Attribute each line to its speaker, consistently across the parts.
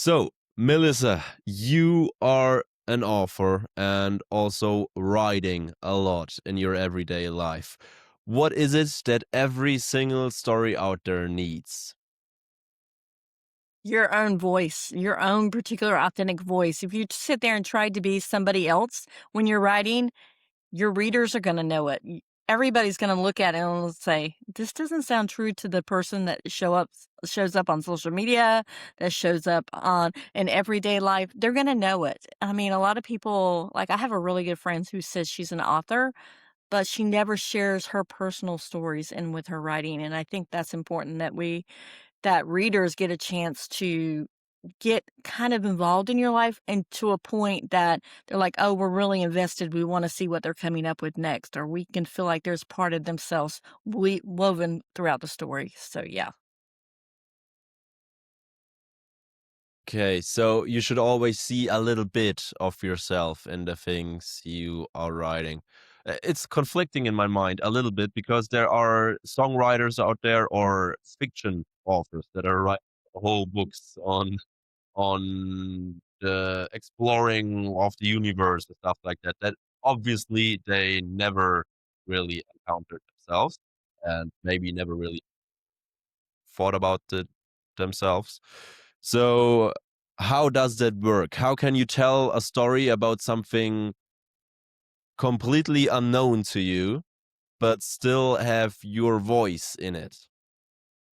Speaker 1: So, Melissa, you are an author and also writing a lot in your everyday life. What is it that every single story out there needs?
Speaker 2: Your own voice, your own particular authentic voice. If you sit there and try to be somebody else when you're writing, your readers are gonna know it. Everybody's gonna look at it and say, "This doesn't sound true to the person that shows up on social media, that shows up on in everyday life." They're gonna know it. I mean, a lot of people like, I have a really good friend who says she's an author, but she never shares her personal stories in with her writing, and I think that's important that readers get a chance to get kind of involved in your life and to a point that they're like, "Oh, we're really invested. We wanna see what they're coming up with next," or we can feel like there's part of themselves woven throughout the story. So, yeah.
Speaker 1: Okay, so you should always see a little bit of yourself in the things you are writing. It's conflicting in my mind a little bit because there are songwriters out there or fiction authors that are writing whole books on the exploring of the universe and stuff like that, that obviously they never really encountered themselves and maybe never really thought about it themselves. So, how does that work? How can you tell a story about something completely unknown to you, but still have your voice in it?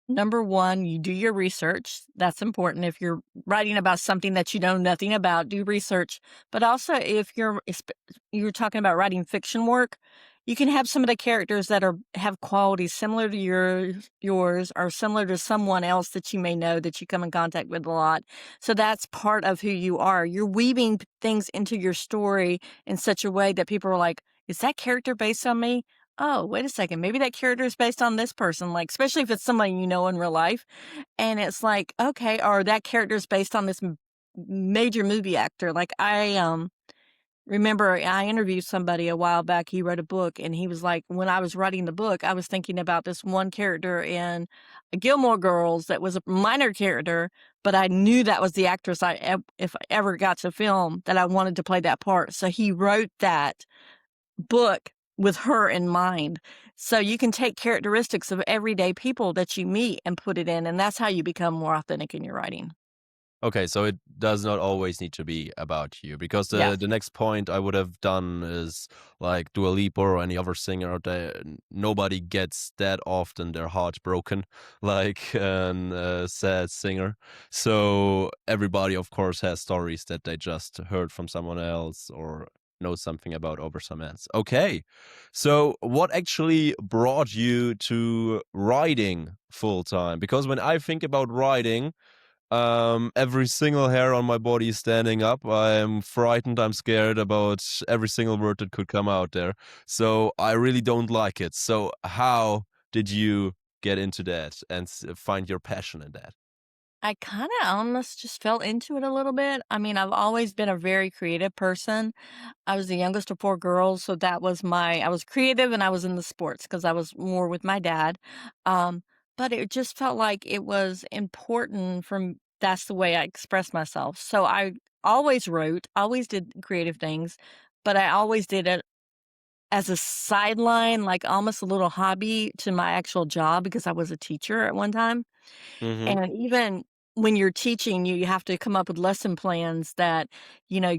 Speaker 2: Number 1, you do your research. That's important. If you're writing about something that you know nothing about, do research. But also, if you're talking about writing fiction work, you can have some of the characters that have qualities similar to yours or similar to someone else that you may know that you come in contact with a lot. So that's part of who you are. You're weaving things into your story in such a way that people are like, "Is that character based on me? Oh, wait a second, maybe that character is based on this person," like, especially if it's somebody you know in real life, and it's like, "Okay," or that character is based on this major movie actor. Like, I remember I interviewed somebody a while back, he wrote a book, and he was like, "When I was writing the book, I was thinking about this one character in Gilmore Girls that was a minor character, but I knew that was the actress if I ever got to film, that I wanted to play that part." So he wrote that book with her in mind. So you can take characteristics of everyday people that you meet and put it in, and that's how you become more authentic in your writing.
Speaker 1: Okay, so it does not always need to be about you because
Speaker 2: Yeah.
Speaker 1: the next point I would have done is like Dua Lipa or any other singer out there. Nobody gets that often their heart broken like an sad singer. So everybody, of course, has stories that they just heard from someone else or know something about over some ends. Okay, so what actually brought you to writing full time? Because when I think about writing, every single hair on my body is standing up. I'm frightened. I'm scared about every single word that could come out there. So I really don't like it. So how did you get into that and find your passion in that?
Speaker 2: I kinda almost just fell into it a little bit. I mean, I've always been a very creative person. I was the youngest of 4 girls, so that was I was creative and I was in the sports because I was more with my dad. Um, but it just felt like it was important that's the way I expressed myself. So I always wrote, always did creative things, but I always did it as a sideline, like almost a little hobby to my actual job because I was a teacher at one time.
Speaker 1: Mhm.
Speaker 2: And even when you're teaching, you have to come up with lesson plans that,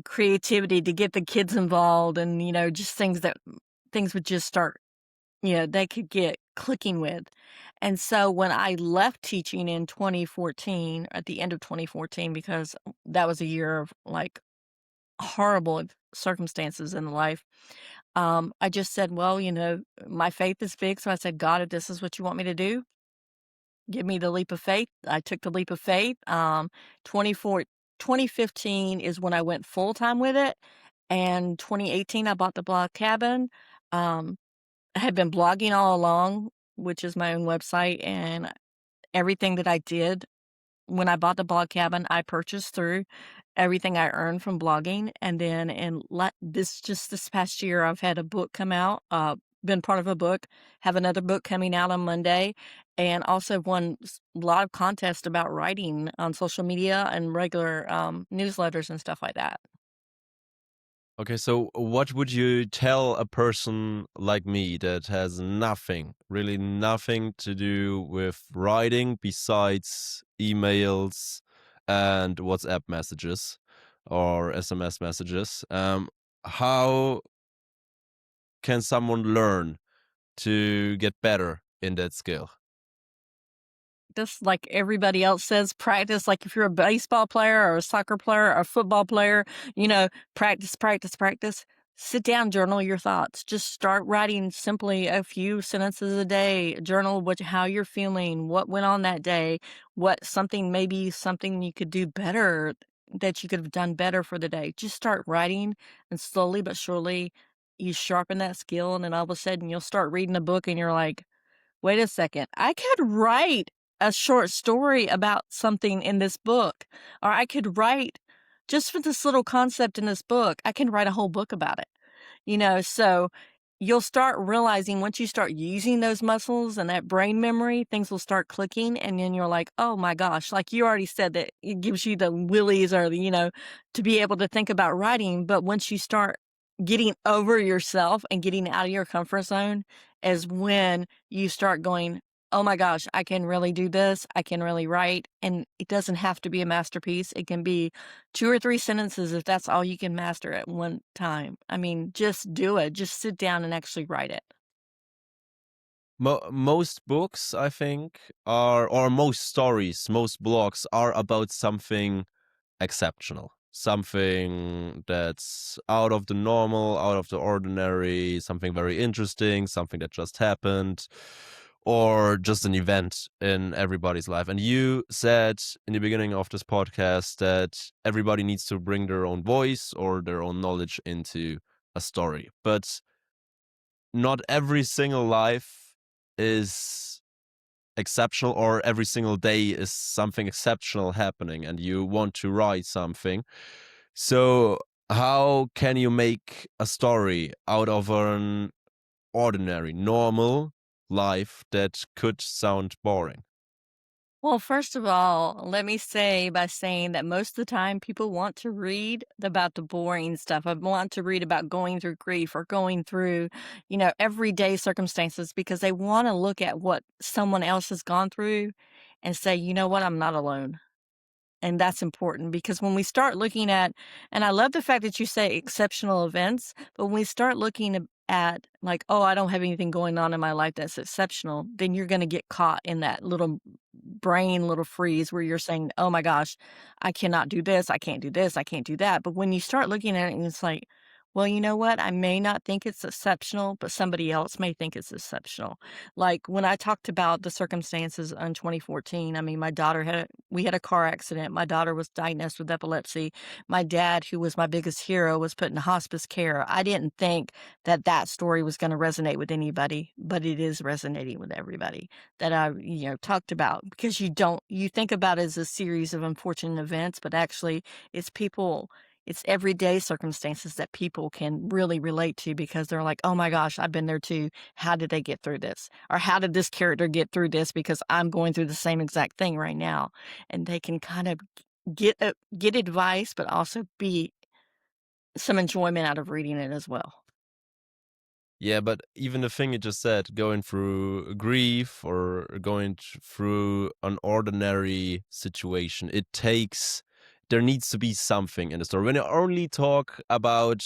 Speaker 2: creativity to get the kids involved and, just things would just start, they could get clicking with. And so when I left teaching in 2014, at the end of 2014, because that was a year of like horrible circumstances in life, I just said, well, my faith is big. So I said, God, if this is what you want me to do, give me the leap of faith. I took the leap of faith. 24 2015 is when I went full time with it, and 2018 I bought the blog cabin. Um, I had been blogging all along, which is my own website, and everything that I did when I bought the blog cabin, I purchased through everything I earned from blogging, and then this past year, I've had a book come out, been part of a book, have another book coming out on Monday, and also won a lot of contests about writing on social media and regular newsletters and stuff like that.
Speaker 1: Okay, so what would you tell a person like me that has nothing, really nothing to do with writing besides emails and WhatsApp messages or SMS messages? How can someone learn to get better in that skill?
Speaker 2: Just like everybody else says, practice. Like if you're a baseball player or a soccer player or a football player, practice, practice, practice. Sit down, journal your thoughts. Just start writing simply a few sentences a day. Journal how you're feeling, what went on that day, what something maybe something you could do better that you could have done better for the day. Just start writing, and slowly but surely you sharpen that skill, and then all of a sudden you'll start reading a book and you're like, wait a second. I could write a short story about something in this book, or I could write just for this little concept in this book. I can write a whole book about it. So you'll start realizing once you start using those muscles and that brain memory, things will start clicking. And then you're like, oh my gosh, like you already said that it gives you the willies or to be able to think about writing. But once you start getting over yourself and getting out of your comfort zone is when you start going, oh my gosh, I can really do this. I can really write. And it doesn't have to be a masterpiece. It can be 2 or 3 sentences if that's all you can master at one time. I mean, just do it. Just sit down and actually write it.
Speaker 1: Most books, I think, are, or most stories, most blogs are about something exceptional, something that's out of the normal, out of the ordinary, something very interesting, something that just happened, or just an event in everybody's life. And you said in the beginning of this podcast that everybody needs to bring their own voice or their own knowledge into a story. But not every single life is exceptional, or every single day is something exceptional happening and you want to write something. So how can you make a story out of an ordinary normal life that could sound boring?
Speaker 2: Well, first of all, let me say by saying that most of the time people want to read about the boring stuff. I want to read about going through grief or going through, everyday circumstances because they want to look at what someone else has gone through and say, you know what, I'm not alone. And that's important because when we start looking at, and I love the fact that you say exceptional events, but when we start looking at like, oh, I don't have anything going on in my life that's exceptional, then you're going to get caught in that little brain, little freeze where you're saying, oh my gosh, I cannot do this. I can't do this. I can't do that. But when you start looking at it and it's like, well, you know what? I may not think it's exceptional, but somebody else may think it's exceptional. Like when I talked about the circumstances in 2014, I mean, we had a car accident. My daughter was diagnosed with epilepsy. My dad, who was my biggest hero, was put in hospice care. I didn't think that that story was going to resonate with anybody, but it is resonating with everybody that I, talked about because you think about it as a series of unfortunate events, but actually it's everyday circumstances that people can really relate to because they're like, "Oh my gosh, I've been there too. How did they get through this?" Or "How did this character get through this because I'm going through the same exact thing right now." And they can kind of get advice, but also be some enjoyment out of reading it as well.
Speaker 1: Yeah, but even the thing you just said, going through grief or going through an ordinary situation, there needs to be something in the story. When you only talk about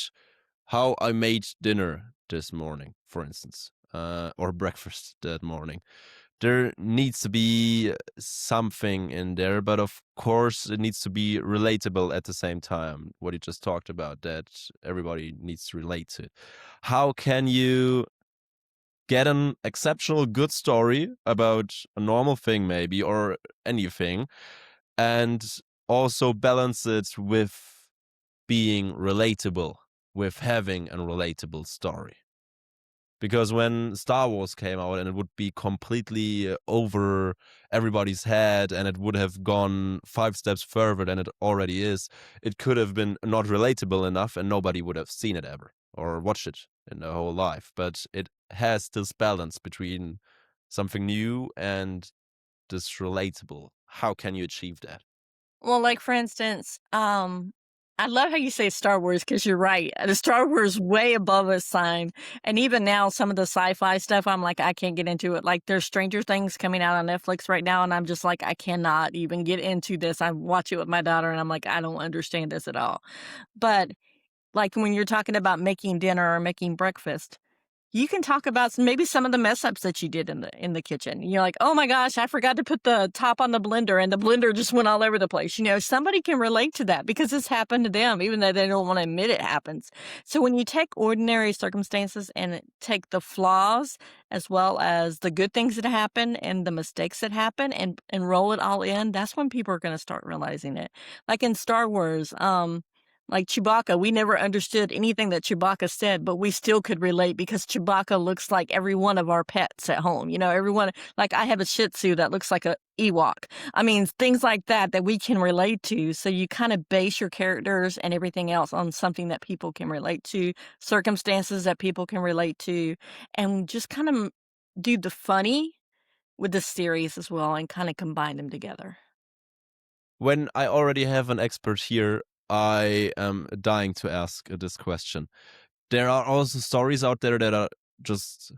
Speaker 1: how I made dinner this morning, for instance, or breakfast that morning, there needs to be something in there, but of course it needs to be relatable at the same time. What you just talked about, that everybody needs to relate to. How can you get an exceptional good story about a normal thing maybe, or anything, and also balance it with being relatable, with having a relatable story? Because when Star Wars came out and it would be completely over everybody's head and it would have gone 5 steps further than it already is, it could have been not relatable enough and nobody would have seen it ever or watched it in their whole life. But it has this balance between something new and this relatable? How can you achieve that?
Speaker 2: Well, like, for instance, I love how you say Star Wars because 'cause you're right. The Star Wars way above a sign, and even now, some of the sci-fi stuff, I'm like, I can't get into it. Like, there's Stranger Things coming out on Netflix right now, and I'm just like, I cannot even get into this. I watch it with my daughter, and I'm like, I don't understand this at all. But, like, when you're talking about making dinner or making breakfast, you can talk about maybe some of the mess ups that you did in the kitchen. You're like, "Oh my gosh, I forgot to put the top on the blender and the blender just went all over the place." Somebody can relate to that because it's happened to them even though they don't wanna admit it happens. So when you take ordinary circumstances and take the flaws as well as the good things that happen and the mistakes that happen and roll it all in, that's when people are gonna start realizing it. Like in Star Wars, like Chewbacca, we never understood anything that Chewbacca said, but we still could relate because Chewbacca looks like every one of our pets at home. Everyone, like I have a Shih Tzu that looks like a Ewok. I mean, things like that that we can relate to. So you kind of base your characters and everything else on something that people can relate to, circumstances that people can relate to, and just kind of do the funny with the serious as well and kind of combine them together.
Speaker 1: When I already have an expert here, I am dying to ask this question. There are also stories out there that are just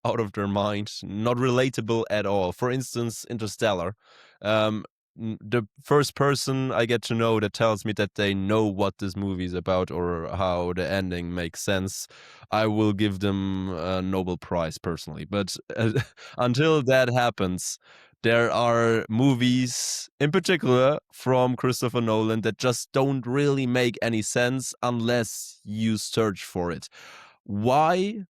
Speaker 1: out of their mind, not relatable at all. For instance, Interstellar. Um, the first person I get to know that tells me that they know what this movie is about or how the ending makes sense, I will give them a Nobel Prize personally. But until that happens, there are movies, in particular from Christopher Nolan, that just don't really make any sense unless you search for it. Why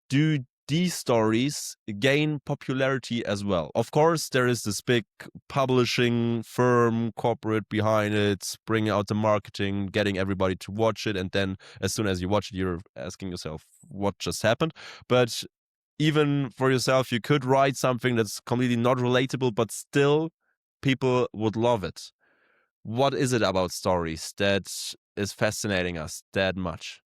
Speaker 1: do these stories gain popularity as well? Of course, there is this big publishing firm, corporate behind it, bringing out the marketing, getting everybody to watch it. And then as soon as you watch it, you're asking yourself, what just happened? But even for yourself, you could write something that's completely not relatable, but still people would love it. What is it about stories that is fascinating us that much?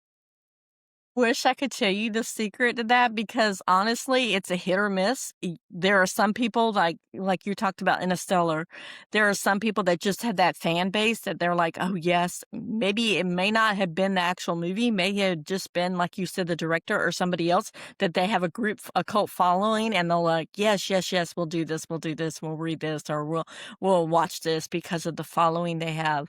Speaker 2: Wish I could tell you the secret to that because honestly, it's a hit or miss. There are some people like you talked about Interstellar. There are some people that just have that fan base that they're like, "Oh yes." Maybe it may not have been the actual movie, may have just been like you said, the director or somebody else that they have a group, a cult following, and they're like, "Yes, yes, yes, we'll do this, we'll do this, we'll read this, or we'll watch this because of the following they have."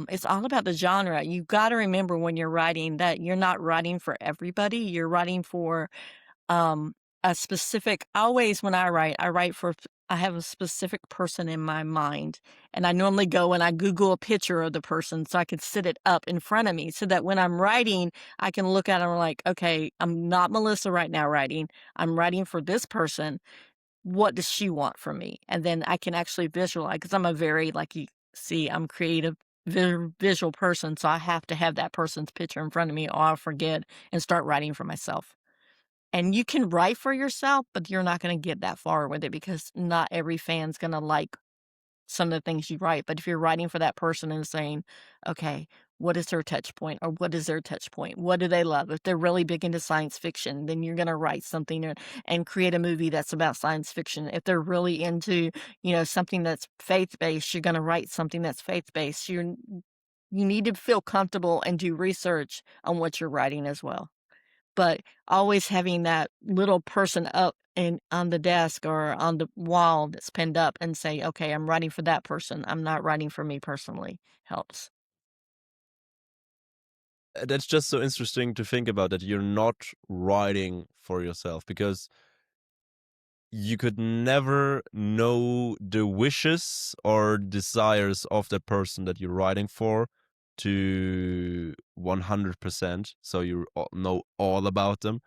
Speaker 2: It's all about the genre. You gotta remember when you're writing that you're not writing for everybody, you're writing for, a specific always when I write for I have a specific person in my mind, and I normally go and I Google a picture of the person so I can sit it up in front of me so that when I'm writing, I can look at them like, "Okay, I'm not Melissa right now writing. I'm writing for this person. What does she want from me?" And then I can actually visualize because 'cause I'm a very, like you see, I'm creative, visual person, so I have to have that person's picture in front of me or I'll forget and start writing for myself. And you can write for yourself, but you're not gonna get that far with it because not every fan's gonna like some of the things you write, but if you're writing for that person and saying, "Okay, what is their touch point or what is their touch point? What do they love?" If they're really big into science fiction, then you're gonna write something and create a movie that's about science fiction. If they're really into, something that's faith-based, you're gonna write something that's faith-based. You need to feel comfortable and do research on what you're writing as well. But always having that little person up and on the desk or on the wall that's pinned up and say, "Okay, I'm writing for that person. I'm not writing for me personally," helps.
Speaker 1: That's just so interesting to think about that you're not writing for yourself because you could never know the wishes or desires of the person that you're writing for to 100%. So you know all about them.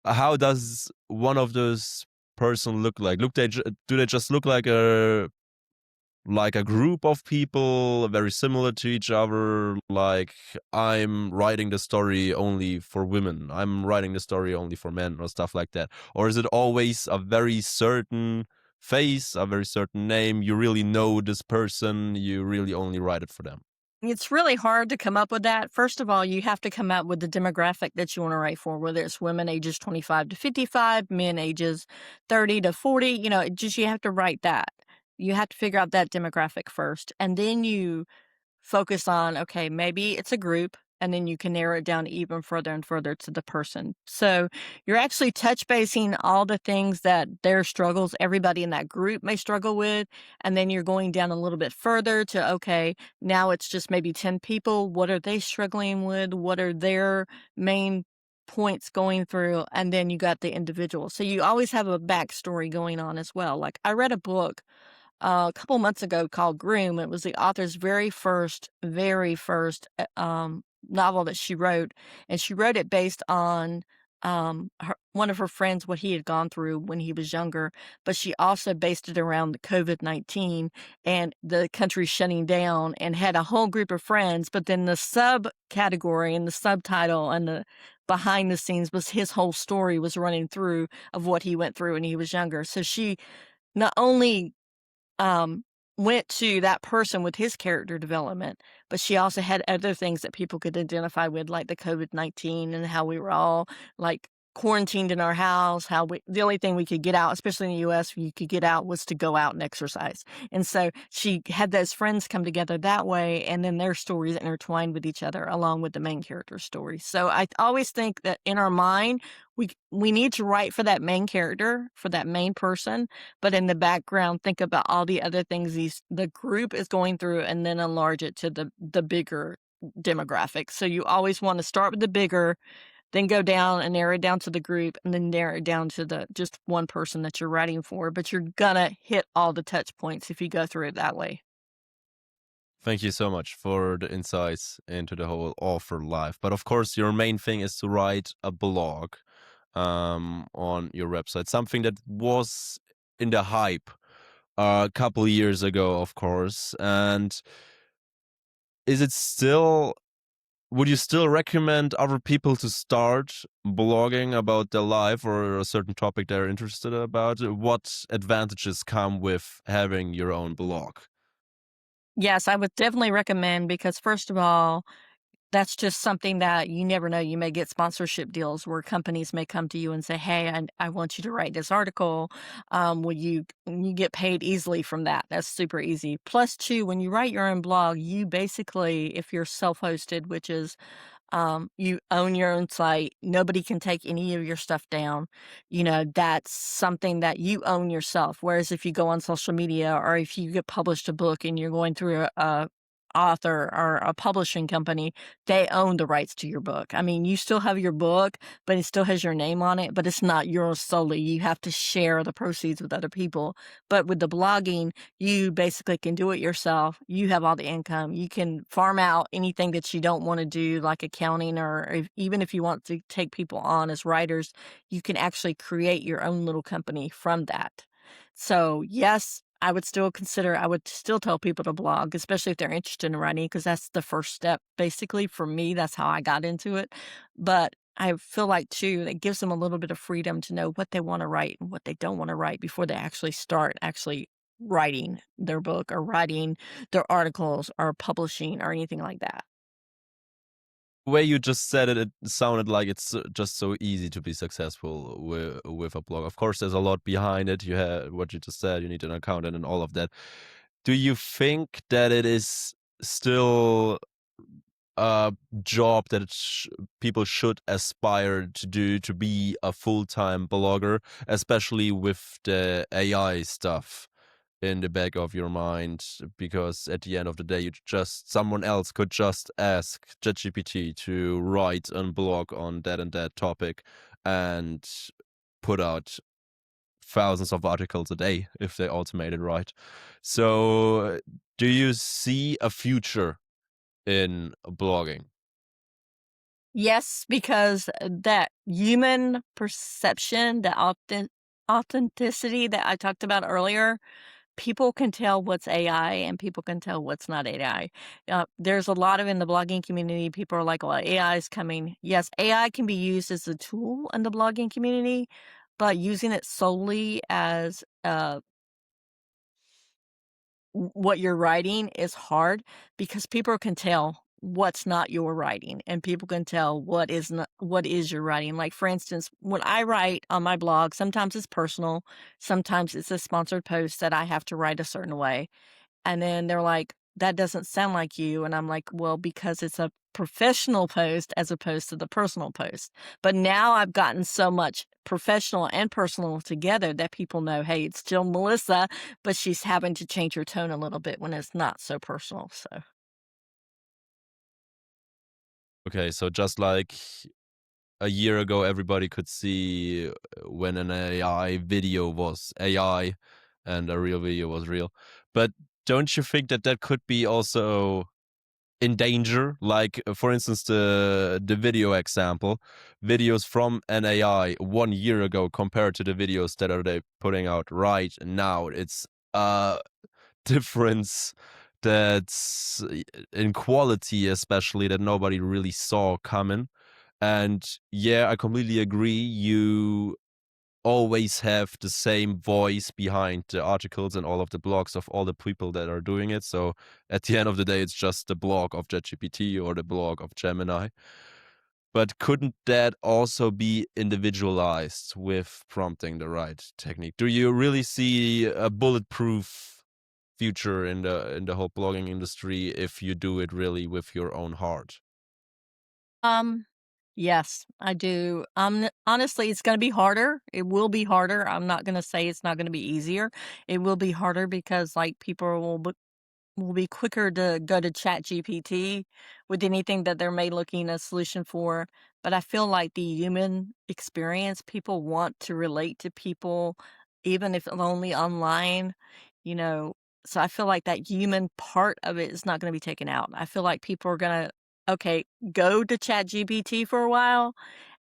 Speaker 1: How does one of those person look like? Do they just look like a group of people very similar to each other, like I'm writing the story only for women, I'm writing the story only for men, or stuff like that? Or is it always a very certain face, a very certain name? You really know this person, you really only write it for them?
Speaker 2: It's really hard to come up with that. First of all, you have to come up with the demographic that you wanna write for, whether it's women ages 25 to 55, men ages 30 to 40, it just you have to write that. You have to figure out that demographic first, and then you focus on, okay, maybe it's a group, and then you can narrow it down even further and further to the person. So you're actually touch basing all the things that their struggles everybody in that group may struggle with. And then you're going down a little bit further to, okay, now it's just maybe 10 people. What are they struggling with? What are their main points going through? And then you got the individual. So you always have a backstory going on as well. Like I read a book a couple months ago called Groom. It was the author's very first novel that she wrote, and she wrote it based on one of her friends what he had gone through when he was younger. But she also based it around the COVID-19 and the country shutting down, and had a whole group of friends. But then the subcategory and the subtitle and the behind the scenes was his whole story was running through of what he went through when he was younger. So she not only um, went to that person with his character development, but she also had other things that people could identify with, like the COVID-19 and how we were all like quarantined in our house, how the only thing we could get out, especially in the US, you could get out was to go out and exercise. And so she had those friends come together that way, and then their stories intertwined with each other along with the main character's story. So I always think that in our mind, we need to write for that main character, for that main person, but in the background, think about all the other things the group is going through, and then enlarge it to the bigger demographic. So you always want to start with the bigger, then go down and narrow it down to the group, and then narrow it down to the just one person that you're writing for. But you're gonna hit all the touch points if you go through it that way.
Speaker 1: Thank you so much for the insights into the whole author life. But of course, your main thing is to write a blog on your website, something that was in the hype a couple years ago, of course. And is it still, would you still recommend other people to start blogging about their life or a certain topic they're interested about? What advantages come with having your own blog?
Speaker 2: Yes, I would definitely recommend, because first of all, that's just something that you never know. You may get sponsorship deals where companies may come to you and say, "Hey, I want you to write this article. Will you get paid easily from that?" That's super easy. Plus, two, when you write your own blog, you basically, if you're self-hosted, which is you own your own site. Nobody can take any of your stuff down. That's something that you own yourself. Whereas if you go on social media, or if you get published a book and you're going through a author or a publishing company, they own the rights to your book. I mean, you still have your book, but it still has your name on it, but it's not yours solely. You have to share the proceeds with other people. But with the blogging, you basically can do it yourself. You have all the income. You can farm out anything that you don't want to do, like accounting, or even if you want to take people on as writers, you can actually create your own little company from that. So, yes, I would still tell people to blog, especially if they're interested in writing, because that's the first step. Basically, for me, that's how I got into it. But I feel like too, it gives them a little bit of freedom to know what they want to write and what they don't want to write before they actually start actually writing their book or writing their articles or publishing or anything like that.
Speaker 1: The way you just said it, it sounded like it's just so easy to be successful with a blog. Of course, there's a lot behind it. You have what you just said. You need an accountant and all of that. Do you think that it is still a job that people should aspire to do, to be a full-time blogger, especially with the AI stuff in the back of your mind? Because at the end of the day, someone else could just ask ChatGPT to write a blog on that and that topic and put out thousands of articles a day if they automate it right. So do you see a future in blogging?
Speaker 2: Yes, because that human perception, the authenticity that I talked about earlier, people can tell what's AI and people can tell what's not AI. There's a lot of in the blogging community, people are like, well, AI is coming. Yes, AI can be used as a tool in the blogging community, but using it solely as what you're writing is hard because people can tell what's not your writing and people can tell what is your writing. Like for instance, when I write on my blog, sometimes it's personal, sometimes it's a sponsored post that I have to write a certain way. And then they're like, "That doesn't sound like you." And I'm like, "Well, because it's a professional post as opposed to the personal post." But now I've gotten so much professional and personal together that people know, "Hey, it's still Melissa, but she's having to change her tone a little bit when it's not so personal." So,
Speaker 1: Okay, so just like a year ago, everybody could see when an AI video was AI and a real video was real. But don't you think that that could be also in danger? Like, for instance, the video example, videos from an AI 1 year ago compared to the videos that are they putting out right now. It's a difference that's in quality, especially that nobody really saw coming. And yeah, I completely agree. You always have the same voice behind the articles and all of the blogs of all the people that are doing it. So at the end of the day, it's just the blog of ChatGPT or the blog of Gemini. But couldn't that also be individualized with prompting the right technique? Do you really see a bulletproof future in the whole blogging industry if you do it really with your own heart?
Speaker 2: um, yes, I do. Honestly, it's gonna be harder. It will be harder. I'm not gonna say it's not gonna be easier. It will be harder because, like, people will be quicker to go to ChatGPT with anything that they're may looking a solution for. But I feel like the human experience, people want to relate to people, even if only online, you know. So I feel like that human part of it is not going to be taken out. I feel like people are going to, okay, go to ChatGPT for a while.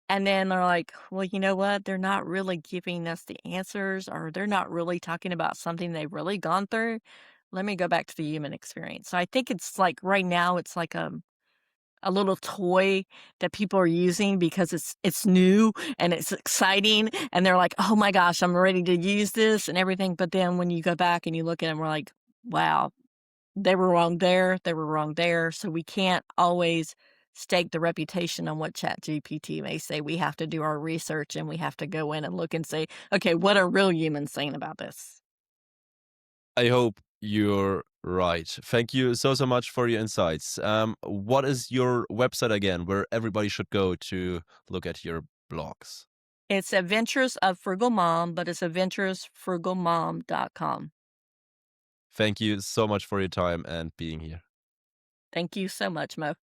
Speaker 2: And then they're like, well, you know what? They're not really giving us the answers, or they're not really talking about something they've really gone through. Let me go back to the human experience. So I think it's like right now it's like a little toy that people are using because it's new and it's exciting and they're like, "Oh my gosh, I'm ready to use this," and everything. But then when you go back and you look at it, we're like, "Wow, they were wrong there, they were wrong there." So we can't always stake the reputation on what ChatGPT may say. We have to do our research and we have to go in and look and say, "Okay, what are real humans saying about this?"
Speaker 1: I hope you're right. Thank you so much for your insights. What is your website again, where everybody should go to look at your blogs?
Speaker 2: It's Adventures of Frugal Mom, but it's adventuresfrugalmom.com.
Speaker 1: Thank you so much for your time and being here.
Speaker 2: Thank you so much, Mo.